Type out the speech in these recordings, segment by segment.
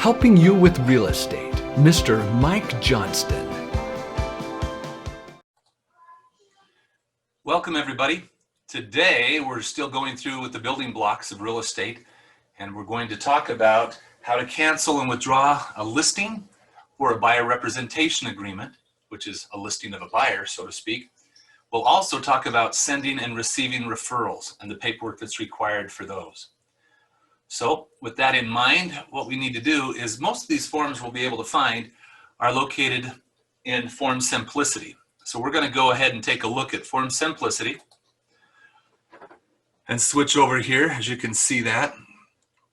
helping you with real estate, Mr. Mike Johnston. Welcome everybody. Today we're still going through with the building blocks of real estate, and we're going to talk about how to cancel and withdraw a listing or a buyer representation agreement, which is a listing of a buyer, so to speak. We'll also talk about sending and receiving referrals and the paperwork that's required for those. So with that in mind, what we need to do is most of these forms we'll be able to find are located in Form Simplicity. So we're going to go ahead and take a look at Form Simplicity and switch over here, as you can see that.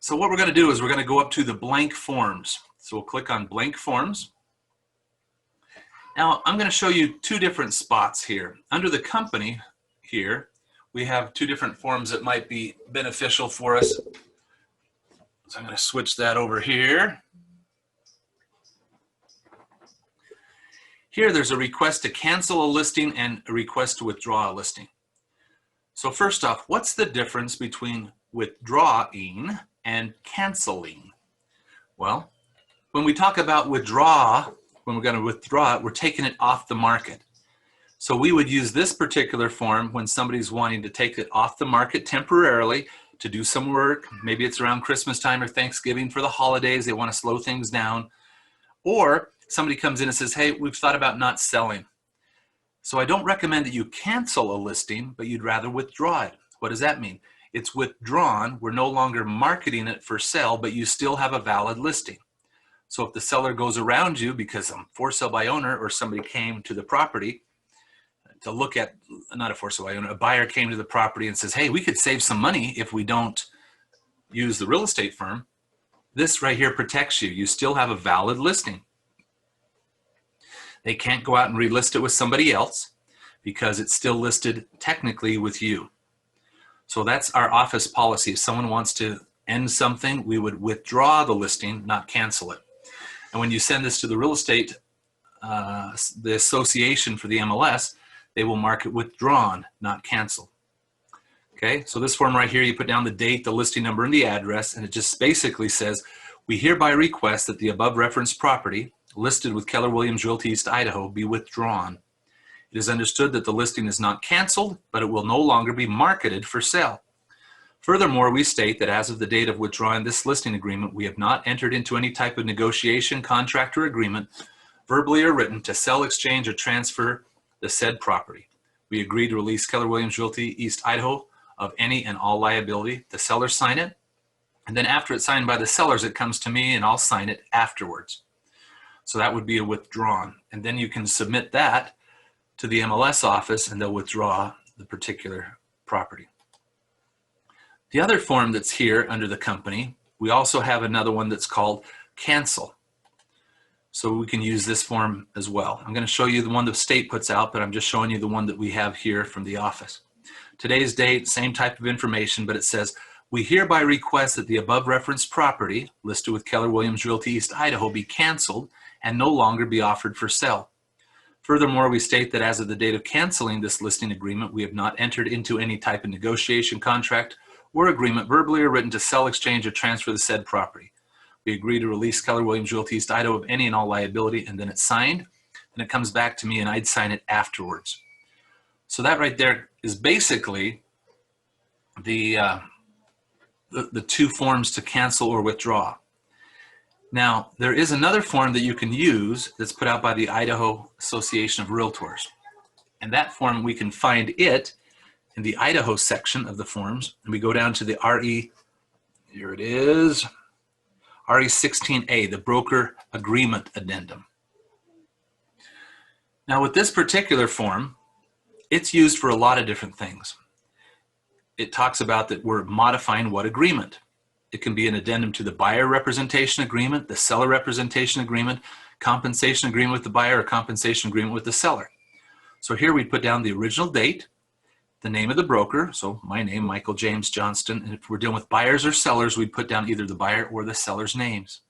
So what we're going to do is we're going to go up to the blank forms. So we'll click on blank forms. Now I'm going to show you two different spots here. Under the company here, we have two different forms that might be beneficial for us. So I'm going to switch that over here. Here there's a request to cancel a listing and a request to withdraw a listing. So first off, what's the difference between withdrawing and canceling? Well, when we talk about withdraw, when we're going to withdraw it, we're taking it off the market. So we would use this particular form when somebody's wanting to take it off the market temporarily to do some work. Maybe it's around Christmas time or Thanksgiving for the holidays. They want to slow things down. Or somebody comes in and says, hey, we've thought about not selling. So I don't recommend that you cancel a listing, but you'd rather withdraw it. What does that mean? It's withdrawn. We're no longer marketing it for sale, but you still have a valid listing. So if the seller goes around you because I'm for sale by owner, or somebody came to the property to look at, not a for sale by owner, a buyer came to the property and says, hey, we could save some money if we don't use the real estate firm. This right here protects you. You still have a valid listing. They can't go out and relist it with somebody else because it's still listed technically with you. So that's our office policy. If someone wants to end something, we would withdraw the listing, not cancel it. And when you send this to the real estate, the association for the MLS, they will mark it withdrawn, not canceled. Okay, so this form right here, you put down the date, the listing number, and the address, and it just basically says, we hereby request that the above referenced property listed with Keller Williams Realty East Idaho be withdrawn. It is understood that the listing is not canceled, but it will no longer be marketed for sale. Furthermore, we state that as of the date of withdrawing this listing agreement, we have not entered into any type of negotiation, contract, or agreement, verbally or written, to sell, exchange, or transfer the said property. We agree to release Keller Williams Realty East Idaho of any and all liability. The sellers sign it, and then after it's signed by the sellers, it comes to me and I'll sign it afterwards. So that would be a withdrawn. And then you can submit that to the MLS office and they'll withdraw the particular property. The other form that's here under the company, we also have another one that's called cancel. So we can use this form as well. I'm going to show you the one the state puts out, but I'm just showing you the one that we have here from the office. Today's date, same type of information, but it says, we hereby request that the above referenced property listed with Keller Williams Realty East Idaho be canceled and no longer be offered for sale. Furthermore, we state that as of the date of canceling this listing agreement, we have not entered into any type of negotiation, contract, or agreement, verbally or written, to sell, exchange, or transfer the said property. We agree to release Keller Williams Realty East Idaho of any and all liability, and then it's signed, and it comes back to me, and I'd sign it afterwards. So that right there is basically the two forms to cancel or withdraw. Now, there is another form that you can use that's put out by the Idaho Association of Realtors. And that form, we can find it in the Idaho section of the forms. And we go down to the here it is, RE16A, the Broker Agreement Addendum. Now, with this particular form, it's used for a lot of different things. It talks about that we're modifying what agreement. It can be an addendum to the buyer representation agreement, the seller representation agreement, compensation agreement with the buyer, or compensation agreement with the seller. So here we put down the original date, the name of the broker, so my name, Michael James Johnston, and if we're dealing with buyers or sellers, we'd put down either the buyer or the seller's names.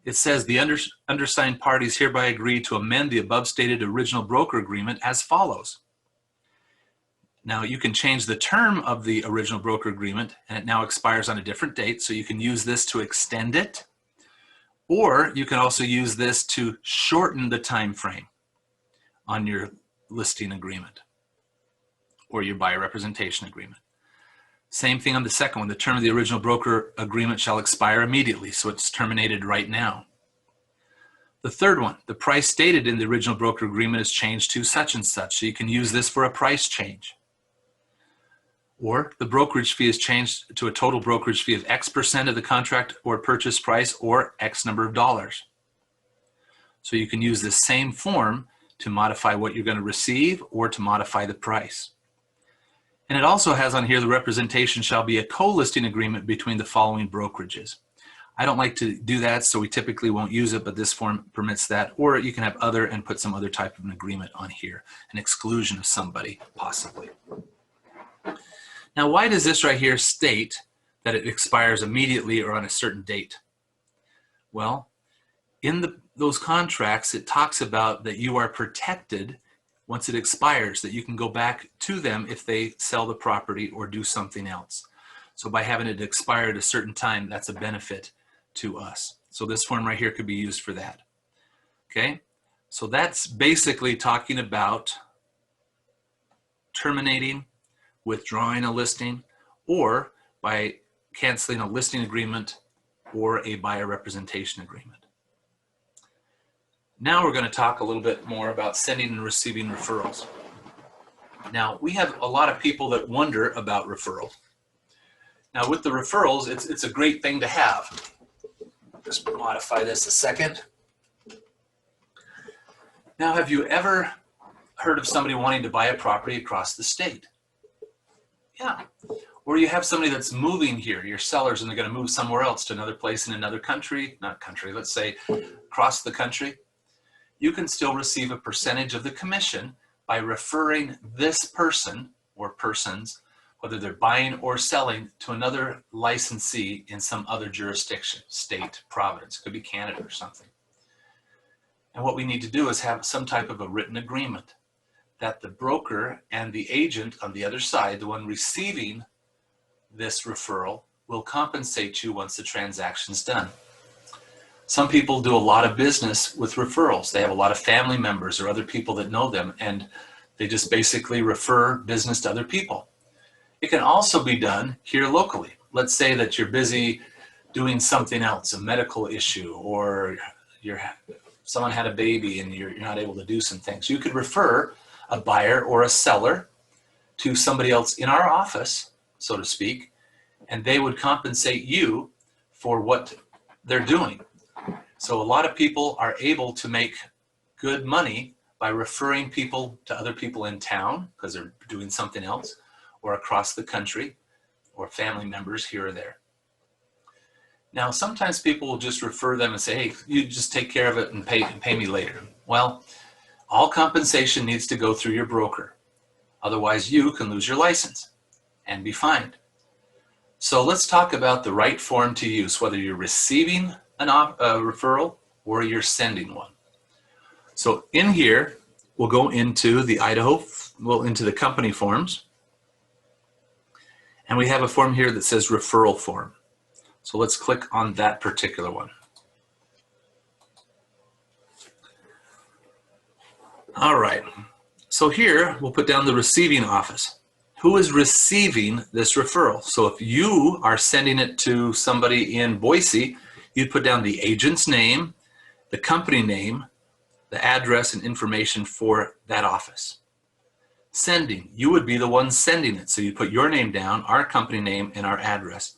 It says the undersigned parties hereby agree to amend the above stated original broker agreement as follows. Now you can change the term of the original broker agreement and it now expires on a different date, so you can use this to extend it, Or you can also use this to shorten the time frame on your listing agreement or your buyer representation agreement. Same thing on the second one. The term of the original broker agreement shall expire immediately, so it's terminated right now. The third one, the price stated in the original broker agreement is changed to such and such, so you can use this for a price change. Or the brokerage fee is changed to a total brokerage fee of X% of the contract or purchase price or X number of dollars. So you can use this same form to modify what you're going to receive or to modify the price. And it also has on here the representation shall be a co-listing agreement between the following brokerages. I don't like to do that, so we typically won't use it, but this form permits that. Or you can have other and put some other type of an agreement on here, an exclusion of somebody, possibly. Now, why does this right here state that it expires immediately or on a certain date? Well, in those contracts, it talks about that you are protected once it expires, that you can go back to them if they sell the property or do something else. So by having it expire at a certain time, that's a benefit to us. So this form right here could be used for that. Okay, so that's basically talking about terminating, withdrawing a listing, or by canceling a listing agreement or a buyer representation agreement. Now we're going to talk a little bit more about sending and receiving referrals. Now, we have a lot of people that wonder about referrals. Now, with the referrals, it's a great thing to have. Just modify this a second. Now, have you ever heard of somebody wanting to buy a property across the state? Yeah. Or you have somebody that's moving here, your sellers, and they're going to move somewhere else to another place in another country, not country, let's say across the country. You can still receive a percentage of the commission by referring this person or persons, whether they're buying or selling, to another licensee in some other jurisdiction, state, province, could be Canada or something. And what we need to do is have some type of a written agreement that the broker and the agent on the other side, the one receiving this referral, will compensate you once the transaction's done. Some people do a lot of business with referrals. They have a lot of family members or other people that know them, and they just basically refer business to other people. It can also be done here locally. Let's say that you're busy doing something else, a medical issue, or someone had a baby and you're not able to do some things. You could refer a buyer or a seller to somebody else in our office, so to speak, and they would compensate you for what they're doing. So a lot of people are able to make good money by referring people to other people in town because they're doing something else, or across the country, or family members here or there. Now, sometimes people will just refer them and say, hey, you just take care of it and pay me later. Well, all compensation needs to go through your broker. Otherwise, you can lose your license and be fined. So let's talk about the right form to use, whether you're receiving a referral or you're sending one. So in here, we'll go into the Idaho, into the company forms. And we have a form here that says referral form. So let's click on that particular one. All right, so here we'll put down the receiving office. Who is receiving this referral? So if you are sending it to somebody in Boise, you'd put down the agent's name, the company name, the address and information for that office. Sending, you would be the one sending it. So you put your name down, our company name, and our address.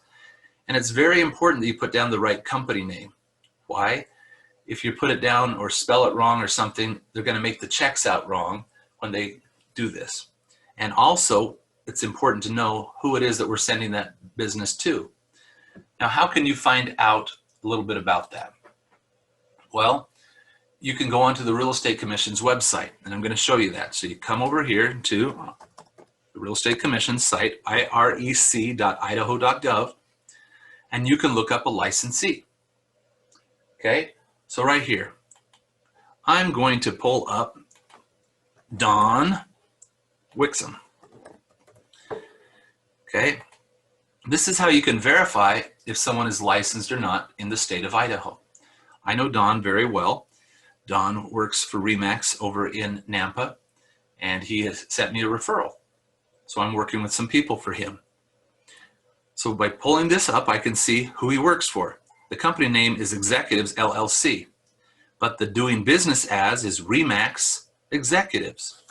And it's very important that you put down the right company name. Why? If you put it down or spell it wrong or something, they're going to make the checks out wrong when they do this. And also, it's important to know who it is that we're sending that business to. Now, how can you find out a little bit about that? Well, you can go onto the Real Estate Commission's website, and I'm going to show you that. So you come over here to the Real Estate Commission's site, irec.idaho.gov, and you can look up a licensee. Okay, so right here, I'm going to pull up Don Wixom. Okay, this is how you can verify if someone is licensed or not in the state of Idaho. I know Don very well. Don works for RE/MAX over in Nampa, and he has sent me a referral. So I'm working with some people for him. So by pulling this up, I can see who he works for. The company name is Executives LLC, but the doing business as is RE/MAX Executives.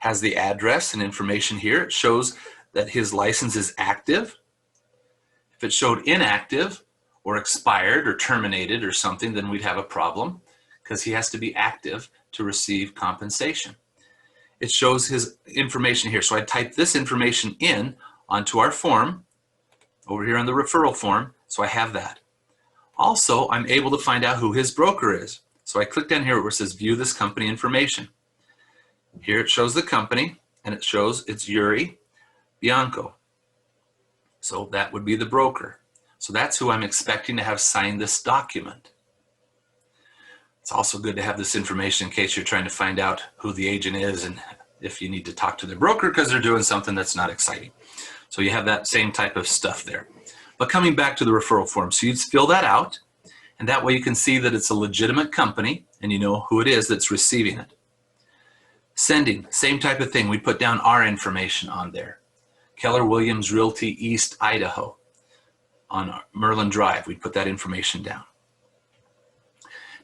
Has the address and information here. It shows that his license is active. If it showed inactive or expired or terminated or something, then we'd have a problem because he has to be active to receive compensation. It shows his information here. So I type this information in onto our form over here on the referral form. So I have that. Also, I'm able to find out who his broker is. So I click down here where it says view this company information. Here it shows the company and it shows it's Yuri Bianco. So that would be the broker. So that's who I'm expecting to have signed this document. It's also good to have this information in case you're trying to find out who the agent is and if you need to talk to their broker because they're doing something that's not exciting. So you have that same type of stuff there. But coming back to the referral form, so you'd fill that out, and that way you can see that it's a legitimate company and you know who it is that's receiving it. Sending, same type of thing. We put down our information on there. Keller Williams Realty East, Idaho on Merlin Drive. We put that information down.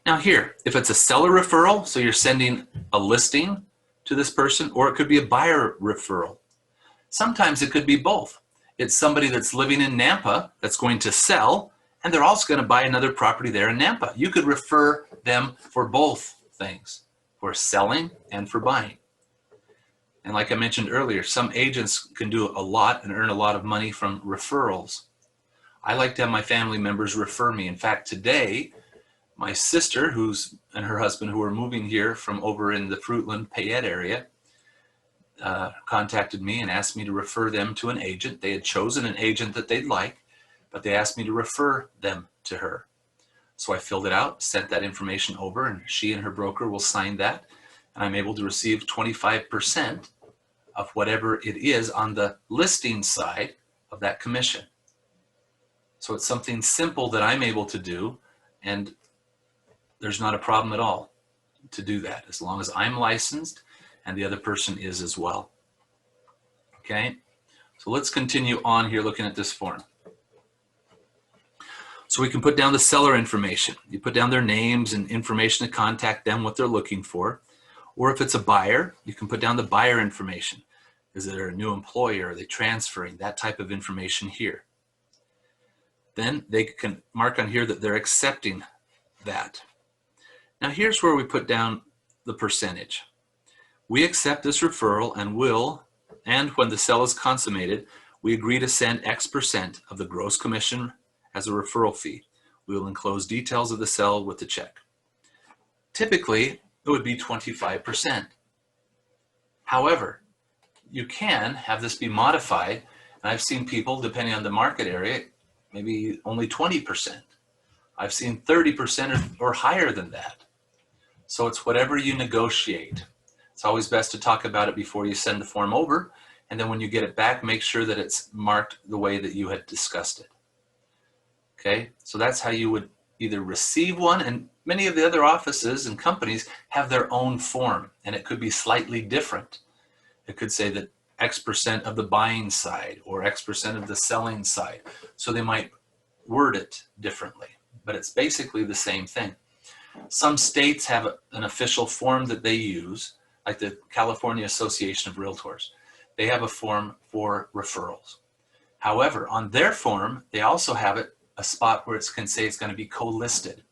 Now here, if it's a seller referral, so you're sending a listing to this person, or it could be a buyer referral. Sometimes it could be both. It's somebody that's living in Nampa that's going to sell, and they're also going to buy another property there in Nampa. You could refer them for both things, for selling and for buying. And like I mentioned earlier, some agents can do a lot and earn a lot of money from referrals. I like to have my family members refer me. In fact, today, my sister and her husband who are moving here from over in the Fruitland, Payette area, contacted me and asked me to refer them to an agent. They had chosen an agent that they'd like, but they asked me to refer them to her. So I filled it out, sent that information over, and she and her broker will sign that. And I'm able to receive 25% of whatever it is on the listing side of that commission. So it's something simple that I'm able to do, and there's not a problem at all to do that as long as I'm licensed and the other person is as well. Okay, so let's continue on here looking at this form. So we can put down the seller information. You put down their names and information to contact them, what they're looking for. Or if it's a buyer, you can put down the buyer information. Is there a new employer? Are they transferring? That type of information here. Then they can mark on here that they're accepting that. Now here's where we put down the percentage. We accept this referral and when the sale is consummated, we agree to send X% of the gross commission as a referral fee. We will enclose details of the sale with the check. Typically, it would be 25%. However, you can have this be modified, and I've seen people, depending on the market area, maybe only 20%. I've seen 30% or higher than that. So it's whatever you negotiate. It's always best to talk about it before you send the form over, and then when you get it back, make sure that it's marked the way that you had discussed it. Okay, so that's how you would either receive one, and many of the other offices and companies have their own form, and it could be slightly different. It could say that X% of the buying side or X% of the selling side. So they might word it differently, but it's basically the same thing. Some states have an official form that they use, like the California Association of Realtors. They have a form for referrals. However, on their form, they also have a spot where it can say it's going to be co-listed.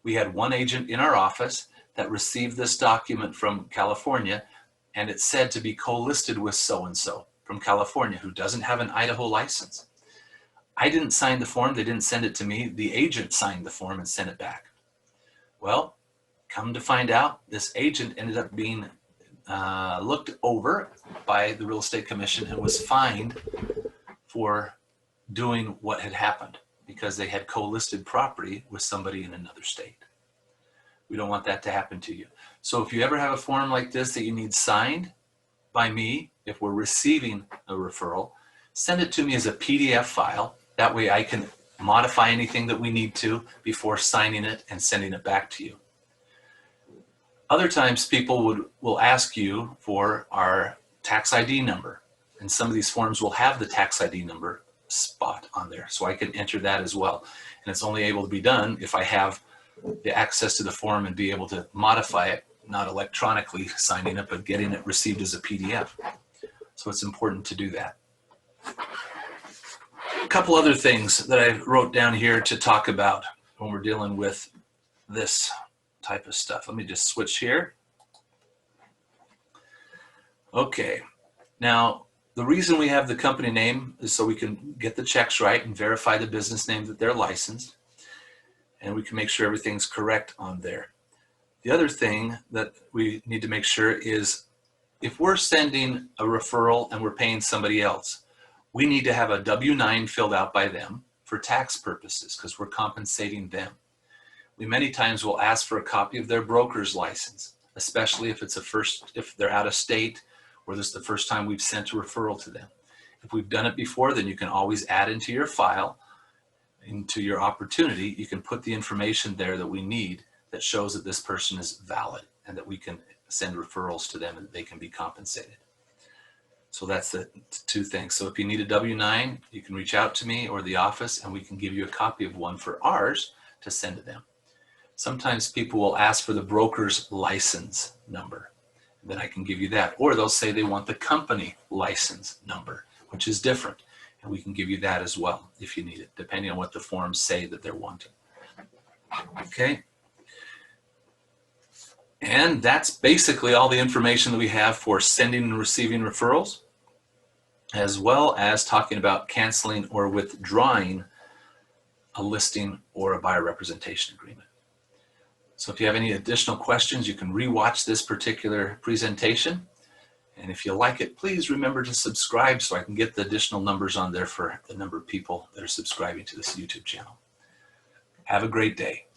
We had one agent in our office that received this document from California, and it said to be co-listed with so-and-so from California who doesn't have an Idaho license. I didn't sign the form. They didn't send it to me. The agent signed the form and sent it back. Well, come to find out, this agent ended up being looked over by the Real Estate Commission and was fined for doing what had happened because they had co-listed property with somebody in another state. We don't want that to happen to you. So if you ever have a form like this that you need signed by me, if we're receiving a referral, send it to me as a PDF file. That way I can modify anything that we need to before signing it and sending it back to you. Other times people will ask you for our tax ID number, and some of these forms will have the tax ID number spot on there, so I can enter that as well. And it's only able to be done if I have the access to the form and be able to modify it, not electronically signing it, but getting it received as a PDF. So it's important to do that. A couple other things that I wrote down here to talk about when we're dealing with this type of stuff. Let me just switch here. Okay, now the reason we have the company name is so we can get the checks right and verify the business name that they're licensed, and we can make sure everything's correct on there. The other thing that we need to make sure is if we're sending a referral and we're paying somebody else, we need to have a W-9 filled out by them for tax purposes because we're compensating them. We many times will ask for a copy of their broker's license, especially if it's if they're out of state or this is the first time we've sent a referral to them. If we've done it before, then you can always add into your file, into your opportunity, you can put the information there that we need that shows that this person is valid and that we can send referrals to them and they can be compensated. So that's the two things. So if you need a W-9, you can reach out to me or the office and we can give you a copy of one for ours to send to them. Sometimes people will ask for the broker's license number. Then I can give you that. Or they'll say they want the company license number, which is different. And we can give you that as well if you need it, depending on what the forms say that they're wanting. Okay. And that's basically all the information that we have for sending and receiving referrals, as well as talking about canceling or withdrawing a listing or a buyer representation agreement. So if you have any additional questions, you can rewatch this particular presentation. And if you like it, please remember to subscribe so I can get the additional numbers on there for the number of people that are subscribing to this YouTube channel. Have a great day.